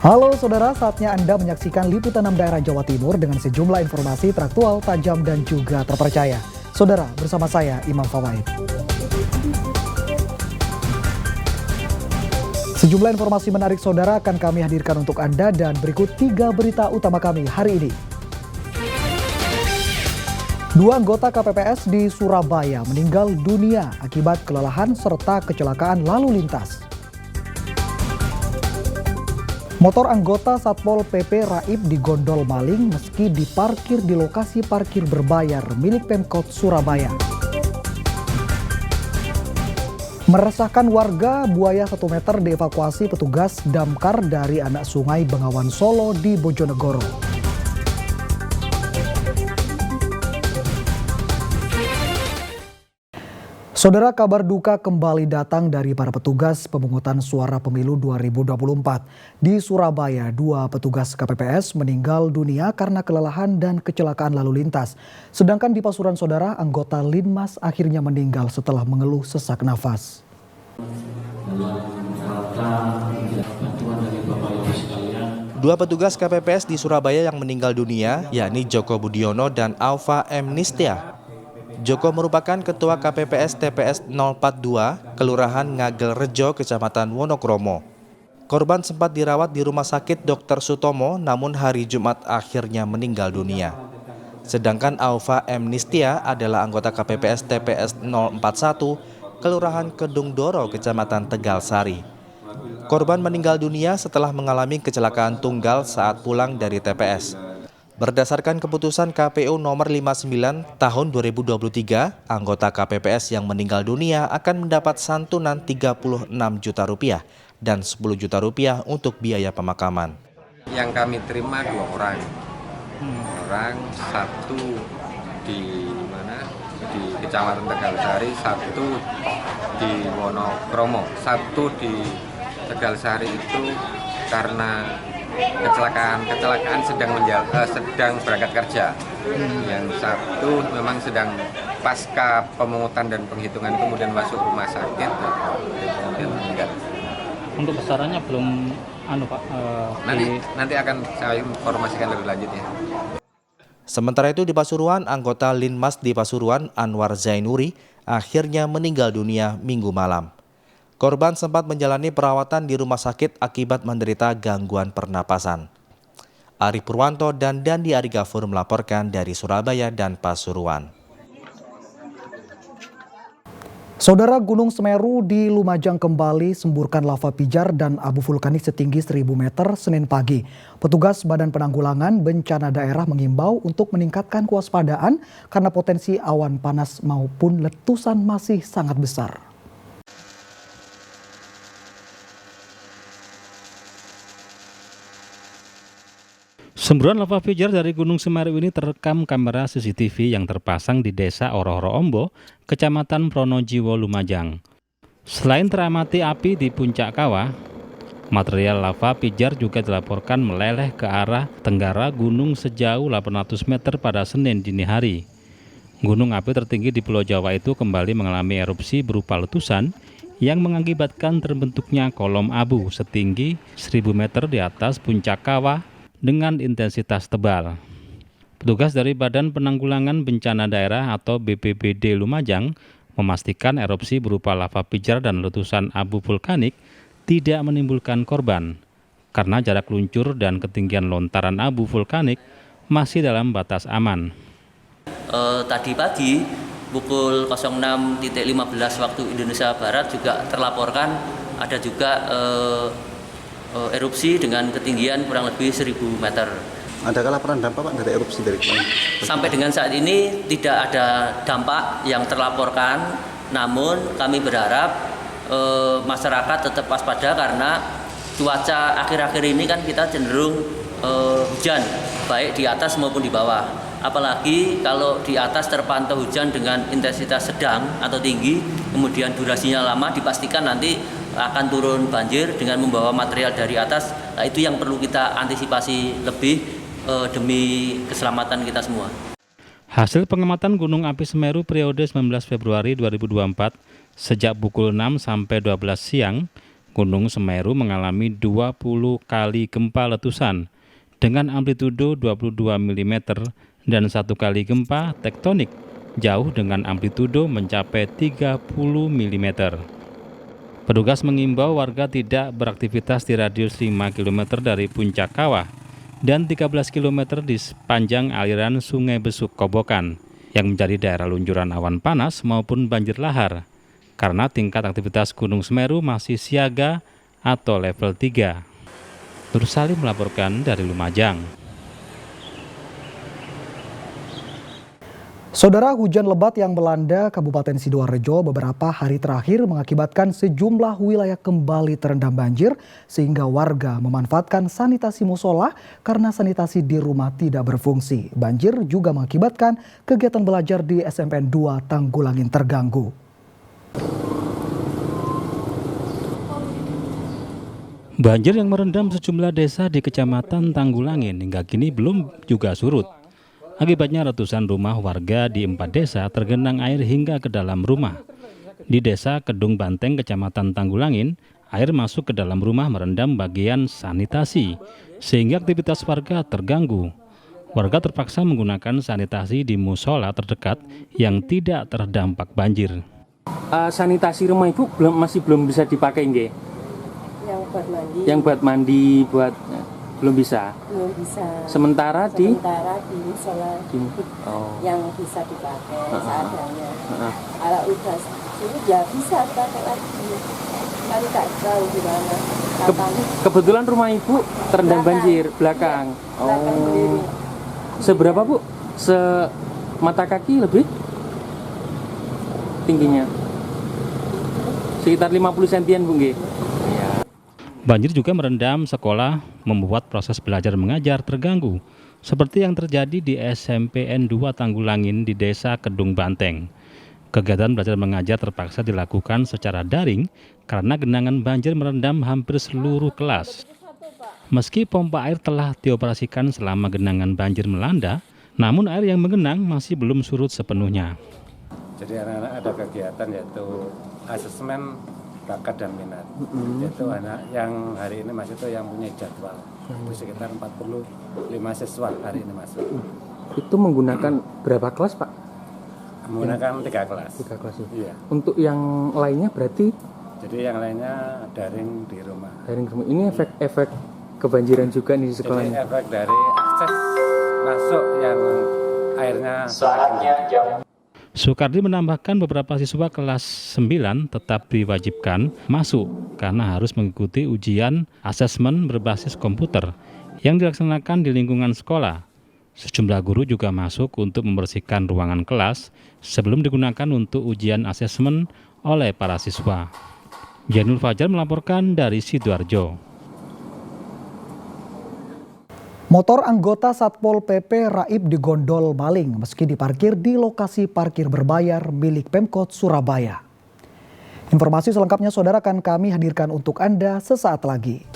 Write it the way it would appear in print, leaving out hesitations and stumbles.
Halo saudara, saatnya Anda menyaksikan liputan 6 daerah Jawa Timur dengan sejumlah informasi teraktual, tajam, dan juga terpercaya. Saudara, bersama saya Imam Fawaid. Sejumlah informasi menarik saudara akan kami hadirkan untuk Anda dan berikut 3 berita utama kami hari ini. 2 anggota KPPS di Surabaya meninggal dunia akibat kelelahan serta kecelakaan lalu lintas. Motor anggota Satpol PP Raib digondol maling meski diparkir di lokasi parkir berbayar milik Pemkot Surabaya. Meresahkan warga, buaya 1 meter dievakuasi petugas damkar dari anak sungai Bengawan Solo di Bojonegoro. Saudara, kabar duka kembali datang dari para petugas pemungutan suara pemilu 2024. Di Surabaya, 2 petugas KPPS meninggal dunia karena kelelahan dan kecelakaan lalu lintas. Sedangkan di Pasuruan, saudara, anggota Linmas akhirnya meninggal setelah mengeluh sesak nafas. Dua petugas KPPS di Surabaya yang meninggal dunia, yakni Joko Budiono dan Aufa M. Nistia. Joko merupakan Ketua KPPS TPS 042, Kelurahan Ngagel Rejo, Kecamatan Wonokromo. Korban sempat dirawat di Rumah Sakit Dr. Sutomo, namun hari Jumat akhirnya meninggal dunia. Sedangkan Aufa M. Nistia adalah anggota KPPS TPS 041, Kelurahan Kedung Doro, Kecamatan Tegal Sari. Korban meninggal dunia setelah mengalami kecelakaan tunggal saat pulang dari TPS. Berdasarkan keputusan KPU nomor 59 tahun 2023, anggota KPPS yang meninggal dunia akan mendapat santunan Rp36 juta dan Rp10 juta untuk biaya pemakaman. Yang kami terima 2 orang. Satu di mana? Di Kecamatan Tegal Sari, satu di Wonokromo. Satu di Tegal Sari itu karena kecelakaan sedang berangkat kerja. Yang satu memang sedang pasca pemungutan dan penghitungan kemudian masuk rumah sakit kemudian meninggal. Untuk besarannya belum Pak. Nanti akan saya informasikan lebih lanjut ya. Sementara itu di Pasuruan, anggota Linmas di Pasuruan Anwar Zainuri akhirnya meninggal dunia Minggu malam. Korban sempat menjalani perawatan di rumah sakit akibat menderita gangguan pernapasan. Ari Purwanto dan Dandi Arigafur melaporkan dari Surabaya dan Pasuruan. Saudara, Gunung Semeru di Lumajang kembali semburkan lava pijar dan abu vulkanik setinggi 1000 meter Senin pagi. Petugas Badan Penanggulangan Bencana Daerah mengimbau untuk meningkatkan kewaspadaan karena potensi awan panas maupun letusan masih sangat besar. Semburan lava pijar dari Gunung Semeru ini terekam kamera CCTV yang terpasang di Desa Orohoro Ombo, Kecamatan Pronojiwo, Lumajang. Selain teramati api di puncak kawah, material lava pijar juga dilaporkan meleleh ke arah tenggara gunung sejauh 800 meter pada Senin dini hari. Gunung api tertinggi di Pulau Jawa itu kembali mengalami erupsi berupa letusan yang mengakibatkan terbentuknya kolom abu setinggi 1000 meter di atas puncak kawah dengan intensitas tebal. Petugas dari Badan Penanggulangan Bencana Daerah atau BPBD Lumajang memastikan erupsi berupa lava pijar dan letusan abu vulkanik tidak menimbulkan korban karena jarak luncur dan ketinggian lontaran abu vulkanik masih dalam batas aman. Tadi pagi pukul 06.15 waktu Indonesia Barat juga terlaporkan ada juga erupsi dengan ketinggian kurang lebih 1000 meter. Adakah laporan dampak Pak dari erupsi dari kemarin? Sampai dengan saat ini tidak ada dampak yang terlaporkan, namun kami berharap masyarakat tetap waspada karena cuaca akhir-akhir ini kan kita cenderung hujan, baik di atas maupun di bawah. Apalagi kalau di atas terpantau hujan dengan intensitas sedang atau tinggi, kemudian durasinya lama, dipastikan nanti akan turun banjir dengan membawa material dari atas. Nah, itu yang perlu kita antisipasi lebih demi keselamatan kita semua. Hasil pengamatan Gunung Api Semeru periode 19 Februari 2024 sejak pukul 6 sampai 12 siang Gunung Semeru mengalami 20 kali gempa letusan dengan amplitudo 22 mm dan 1 kali gempa tektonik jauh dengan amplitudo mencapai 30 mm. Petugas mengimbau warga tidak beraktivitas di radius 5 km dari puncak kawah dan 13 km di sepanjang aliran Sungai Besuk Kobokan yang menjadi daerah luncuran awan panas maupun banjir lahar karena tingkat aktivitas Gunung Semeru masih siaga atau level 3. Nur Salim melaporkan dari Lumajang. Saudara, hujan lebat yang melanda Kabupaten Sidoarjo beberapa hari terakhir mengakibatkan sejumlah wilayah kembali terendam banjir sehingga warga memanfaatkan sanitasi musola karena sanitasi di rumah tidak berfungsi. Banjir juga mengakibatkan kegiatan belajar di SMPN 2 Tanggulangin terganggu. Banjir yang merendam sejumlah desa di Kecamatan Tanggulangin hingga kini belum juga surut. Akibatnya ratusan rumah warga di 4 desa tergenang air hingga ke dalam rumah. Di Desa Kedung Banteng, Kecamatan Tanggulangin, air masuk ke dalam rumah merendam bagian sanitasi, sehingga aktivitas warga terganggu. Warga terpaksa menggunakan sanitasi di musola terdekat yang tidak terdampak banjir. Sanitasi rumah Ibu masih belum bisa dipakai, nggih? Yang buat mandi, belum bisa. Sementara di musola yang bisa dipakai seadanya. Kalau udah ini ya bisa dipakai lagi. Kalau tak tahu gimana. Kebetulan rumah Ibu terendam banjir belakang. Seberapa, Bu? Semata kaki lebih tingginya? Sekitar 50 cm, Bu, nggih. Banjir juga merendam sekolah, membuat proses belajar mengajar terganggu, seperti yang terjadi di SMPN 2 Tanggulangin di Desa Kedung Banteng. Kegiatan belajar mengajar terpaksa dilakukan secara daring karena genangan banjir merendam hampir seluruh kelas. Meski pompa air telah dioperasikan selama genangan banjir melanda, namun air yang mengenang masih belum surut sepenuhnya. Jadi anak-anak ada kegiatan yaitu asesmen bakat dan minat. Yaitu anak yang hari ini masuk itu yang punya jadwal. Itu sekitar 45 siswa hari ini masuk. Itu menggunakan berapa kelas, Pak? Menggunakan 3 kelas. 3 kelas. Iya. Untuk yang lainnya berarti? Jadi yang lainnya daring di rumah. Daring di rumah. Ini efek kebanjiran juga nih di sekolahnya. Jadi efek dari akses masuk yang airnya semakin. Soekardi menambahkan beberapa siswa kelas 9 tetap diwajibkan masuk karena harus mengikuti ujian asesmen berbasis komputer yang dilaksanakan di lingkungan sekolah. Sejumlah guru juga masuk untuk membersihkan ruangan kelas sebelum digunakan untuk ujian asesmen oleh para siswa. Janul Fajar melaporkan dari Sidoarjo. Motor anggota Satpol PP raib digondol maling meski diparkir di lokasi parkir berbayar milik Pemkot Surabaya. Informasi selengkapnya saudara akan kami hadirkan untuk Anda sesaat lagi.